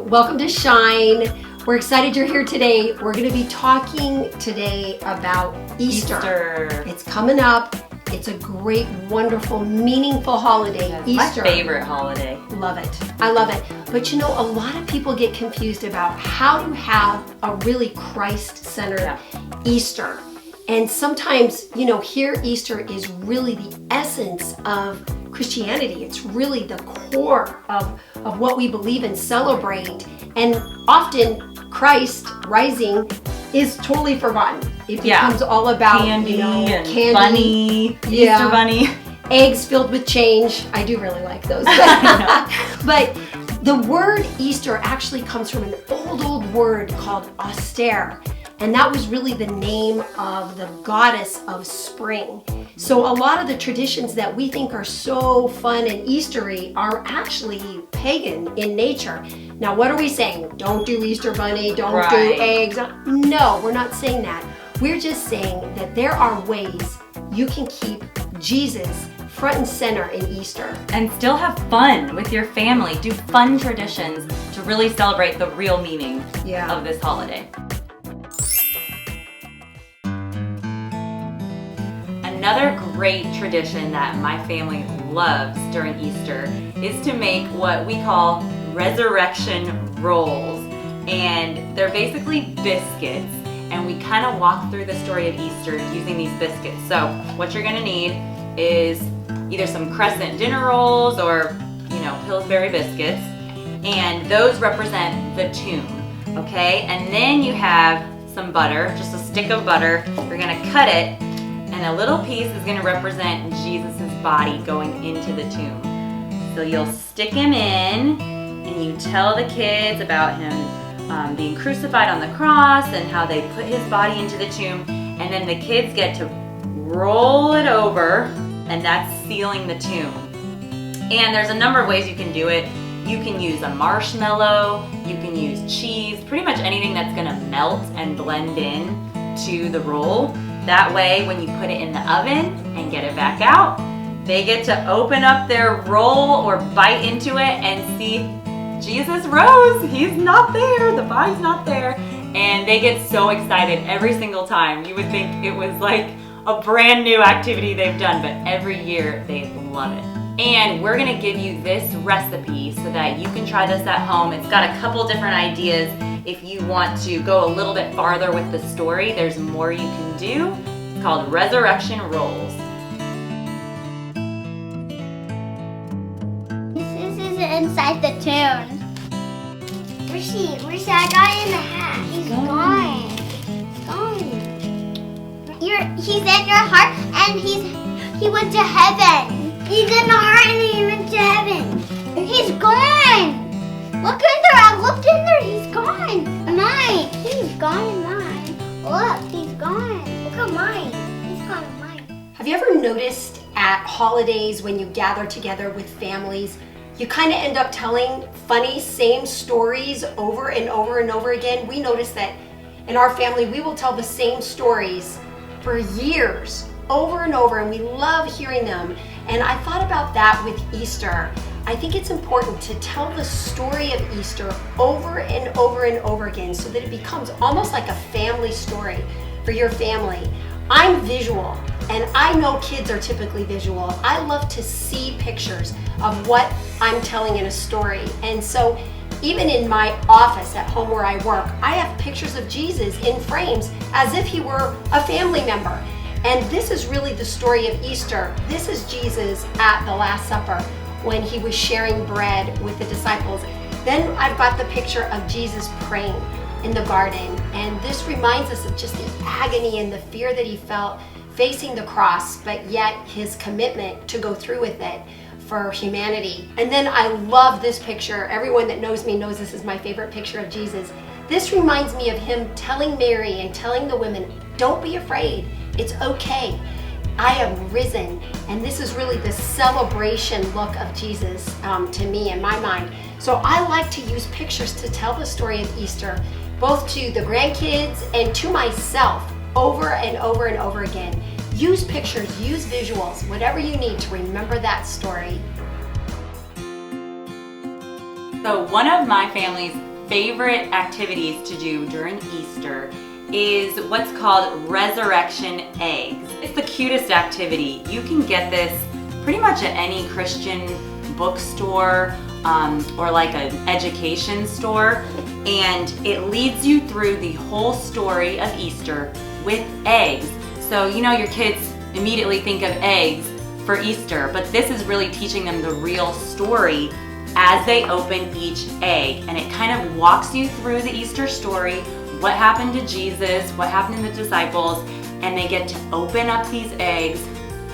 Welcome to Shine. We're excited you're here today. We're going to be talking today about Easter. It's coming up. It's a great, wonderful, meaningful holiday. That's Easter. My favorite holiday. Love it. I love it. But you know, a lot of people get confused about how to have a really Christ-centered Easter. And sometimes, you know, here Easter is really the essence of Christianity. It's really the core of what we believe and celebrate. And often Christ rising is totally forgotten. It becomes all about candy, candy, bunny, Easter bunny. Eggs filled with change. I do really like those. But the word Easter actually comes from an old word called austere. And that was really the name of the goddess of spring. So a lot of the traditions that we think are so fun and Eastery are actually pagan in nature. Now, what are we saying? Don't do Easter bunny, don't do eggs. No, we're not saying that. We're just saying that there are ways you can keep Jesus front and center in Easter. And still have fun with your family. Do fun traditions to really celebrate the real meaning of this holiday. Another great tradition that my family loves during Easter is to make what we call resurrection rolls. And they're basically biscuits. And we kind of walk through the story of Easter using these biscuits. So what you're gonna need is either some crescent dinner rolls or, Pillsbury biscuits. And those represent the tomb, okay? And then you have some butter, just a stick of butter. You're gonna cut it. And a little piece is going to represent Jesus' body going into the tomb. So you'll stick him in and you tell the kids about him being crucified on the cross and how they put his body into the tomb. And then the kids get to roll it over, and that's sealing the tomb. And there's a number of ways you can do it. You can use a marshmallow, you can use cheese, pretty much anything that's going to melt and blend in to the roll. That way, when you put it in the oven and get it back out, they get to open up their roll or bite into it and see Jesus rose. He's not there. The body's not there. And they get so excited every single time. You would think it was like a brand new activity they've done, but every year they love it. And we're gonna give you this recipe so that you can try this at home. It's got a couple different ideas. If you want to go a little bit farther with the story, there's more you can do. It's called resurrection rolls. This is inside the tomb. Where's he? I got it in the hat. He's gone. He's in your heart, and he went to heaven. He's in the heart, and he went to heaven. He's gone. Look in there. I looked in there. He's gone. Mine. He's gone in mine. Look, he's gone. Look at mine. He's gone in mine. Have you ever noticed at holidays when you gather together with families, you kind of end up telling funny same stories over and over and over again? We notice that in our family, we will tell the same stories for years, over and over, and we love hearing them. And I thought about that with Easter. I think it's important to tell the story of Easter over and over and over again so that it becomes almost like a family story for your family. I'm visual, and I know kids are typically visual. I love to see pictures of what I'm telling in a story. And so even in my office at home where I work, I have pictures of Jesus in frames as if he were a family member. And this is really the story of Easter. This is Jesus at the Last Supper when he was sharing bread with the disciples. Then I've got the picture of Jesus praying in the garden. And this reminds us of just the agony and the fear that he felt facing the cross, but yet his commitment to go through with it for humanity. And then I love this picture. Everyone that knows me knows this is my favorite picture of Jesus. This reminds me of him telling Mary and telling the women, don't be afraid. It's okay. I am risen. And this is really the celebration look of Jesus to me in my mind. So I like to use pictures to tell the story of Easter, both to the grandkids and to myself over and over and over again. Use pictures, use visuals, whatever you need to remember that story. So one of my family's favorite activities to do during Easter is what's called resurrection eggs. It's the cutest activity. You can get this pretty much at any Christian bookstore or like an education store, and it leads you through the whole story of Easter with eggs. So you know your kids immediately think of eggs for Easter, but this is really teaching them the real story as they open each egg, and it kind of walks you through the Easter story, what happened to Jesus, what happened to the disciples, and they get to open up these eggs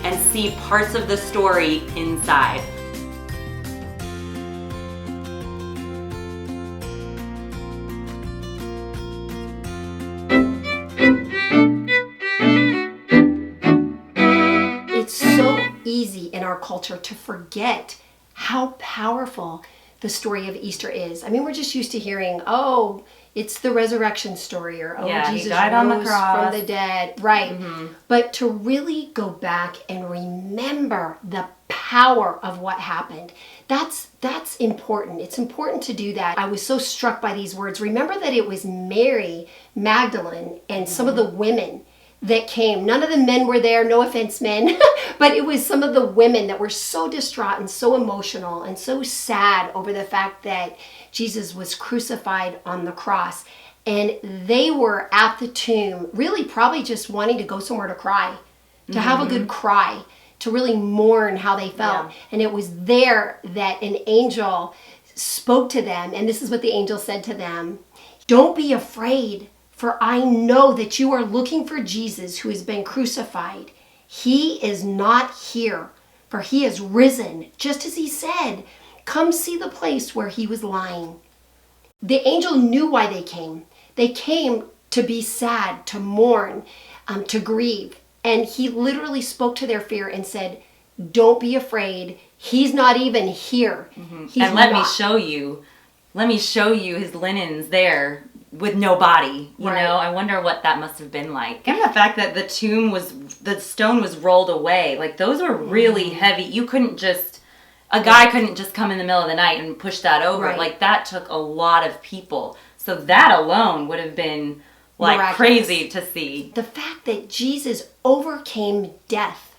and see parts of the story inside. It's so easy in our culture to forget how powerful the story of Easter is. I mean, we're just used to hearing, oh, it's the resurrection story, or oh, yeah, Jesus he died on the rose cross from the dead. Right. But to really go back and remember the power of what happened, that's important. It's important to do that. I was so struck by these words. Remember that it was Mary Magdalene and some of the women that came. None of the men were there, no offense men, but it was some of the women that were so distraught and so emotional and so sad over the fact that Jesus was crucified on the cross. And they were at the tomb, really probably just wanting to go somewhere to cry, to have a good cry, to really mourn how they felt. Yeah. And it was there that an angel spoke to them. And this is what the angel said to them: "Don't be afraid, for I know that you are looking for Jesus who has been crucified. He is not here, for he has risen, just as he said. Come see the place where he was lying." The angel knew why they came. They came to be sad, to mourn, to grieve. And he literally spoke to their fear and said, "Don't be afraid. He's not even here." And let me show you his linens there with no body, you Right. know. I wonder what that must have been like. And the fact that the stone was rolled away, like those were really heavy. A guy couldn't just come in the middle of the night and push that over. Right. Like that took a lot of people. So that alone would have been like Miraculous. crazy to see. The fact that Jesus overcame death.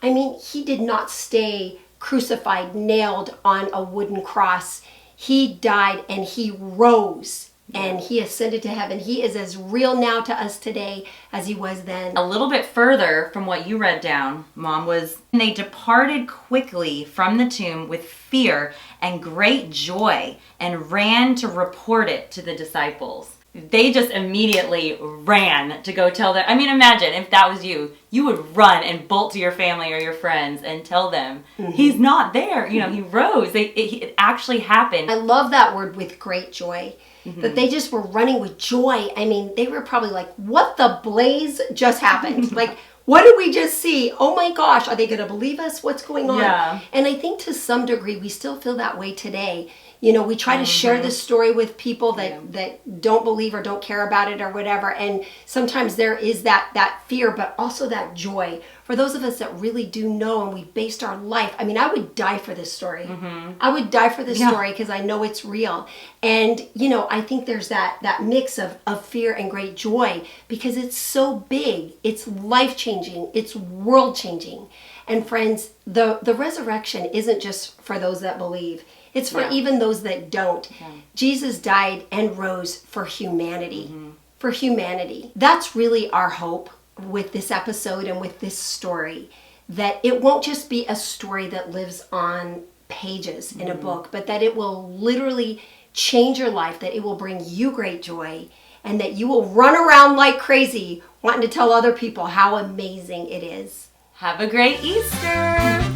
I mean, he did not stay crucified, nailed on a wooden cross. He died and he rose. And he ascended to heaven. He is as real now to us today as he was then. A little bit further from what you read down, Mom, was they departed quickly from the tomb with fear and great joy and ran to report it to the disciples. They just immediately ran to go tell them. I mean, imagine if that was you. You would run and bolt to your family or your friends and tell them, he's not there. You know, he rose. It actually happened. I love that word, with great joy. That they just were running with joy. I mean, they were probably like, what the blaze just happened? Like, what did we just see? Oh my gosh, are they going to believe us? What's going on? Yeah. And I think to some degree, we still feel that way today. You know, we try to share this story with people that don't believe or don't care about it or whatever. And sometimes there is that fear, but also that joy. For those of us that really do know and we've based our life, I mean, I would die for this story. I would die for this story because I know it's real. And, you know, I think there's that mix of fear and great joy because it's so big. It's life-changing. It's world-changing. And friends, the resurrection isn't just for those that believe. It's for even those that don't. Jesus died and rose for humanity. For humanity. That's really our hope with this episode and with this story. That it won't just be a story that lives on pages in a book, but that it will literally change your life, that it will bring you great joy, and that you will run around like crazy wanting to tell other people how amazing it is. Have a great Easter!